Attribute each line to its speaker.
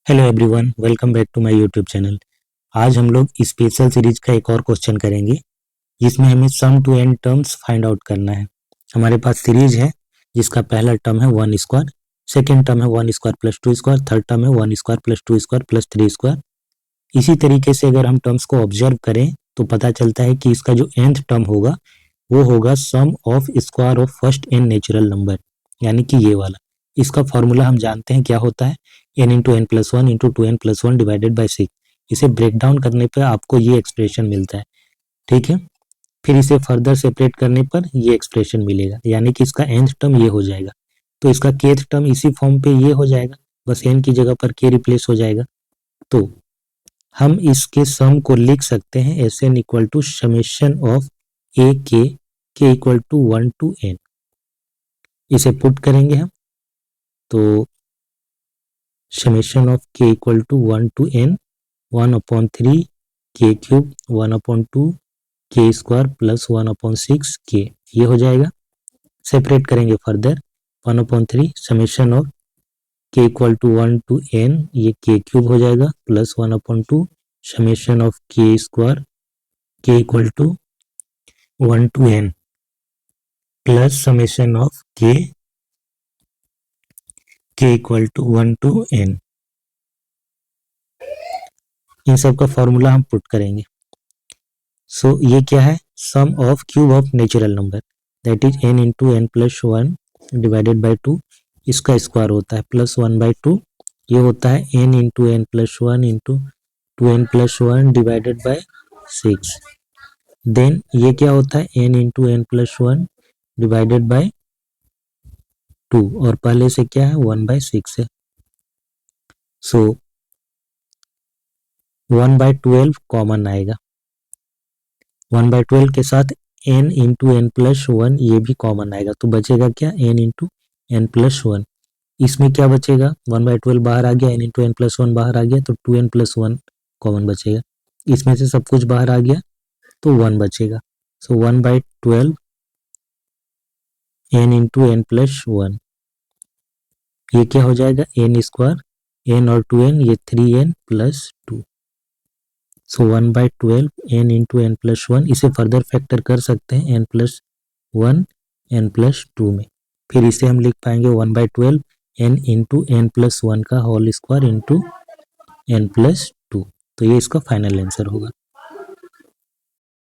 Speaker 1: Hello everyone, welcome back to my YouTube channel. आज हम लोग स्पेशल सीरीज का एक और क्वेश्चन करेंगे जिसमें हमें sum to n terms find out करना है। हमारे पास सीरीज है जिसका पहला टर्म है 1 स्क्वायर, सेकेंड टर्म है 1 square plus 2 square, third term है 1 square plus 2 square plus 3 square. इसी तरीके से अगर हम टर्म्स को ऑब्जर्व करें तो पता चलता है कि इसका जो nth टर्म होगा वो होगा sum of square of first n natural number, यानी कि ये वाला। इसका फॉर्मूला हम जानते हैं क्या होता है, n into n plus one into two n plus one divided by 6। इसे ब्रेक डाउन करने पर आपको ये एक्सप्रेशन मिलता है, ठीक है। फिर इसे फर्दर सेपरेट करने पर ये एक्सप्रेशन मिलेगा, यानी कि इसका nth टर्म ये हो जाएगा। तो इसका kth टर्म इसी फॉर्म पे ये हो जाएगा, बस n की जगह पर k रिप्लेस हो जाएगा। तो हम इसके सम को लिख सकते हैं S n equal to summation of a k equal to 1 to n। इसे पुट करेंगे हम तो summation of k equal to 1 to n 1/3 के क्यूब 1/2 के स्क्वायर प्लस 1/6 के, ये हो जाएगा। सेपरेट करेंगे further 1/3 summation of k equal to 1 to n, ये के क्यूब हो जाएगा plus 1/2 summation of k square k equal to 1 to n plus summation of k equal to 1 to n। इन सब का फॉर्मूला हम पुट करेंगे। सो ये क्या है, sum of cube of natural number that is n into n plus one divided by 2, इसका square होता है प्लस 1/2, ये होता है n into n plus one into 2n plus one divided by 6। Then ये क्या होता है n into n plus one divided by 2, और पहले से क्या है 1/6 है। सो 1/12 कॉमन आएगा, 1/12 के साथ n into n plus one ये भी कॉमन आएगा, तो बचेगा क्या n into n plus one. इसमें क्या बचेगा, 1/12 बाहर आ गया, n into n plus one बाहर आ गया, तो 2n प्लस वन कॉमन बचेगा। इसमें से सब कुछ बाहर आ गया तो 1 बचेगा। So 1/12 n into n plus one, ये क्या हो जाएगा n स्क्वायर, n और 2n ये 3n plus 2। So 1/12 n into n plus one, इसे फर्दर फैक्टर कर सकते हैं n plus one n plus two में। फिर इसे हम लिख पाएंगे 1/12 n into n plus one का whole square into n plus two. तो ये इसका फाइनल आंसर होगा।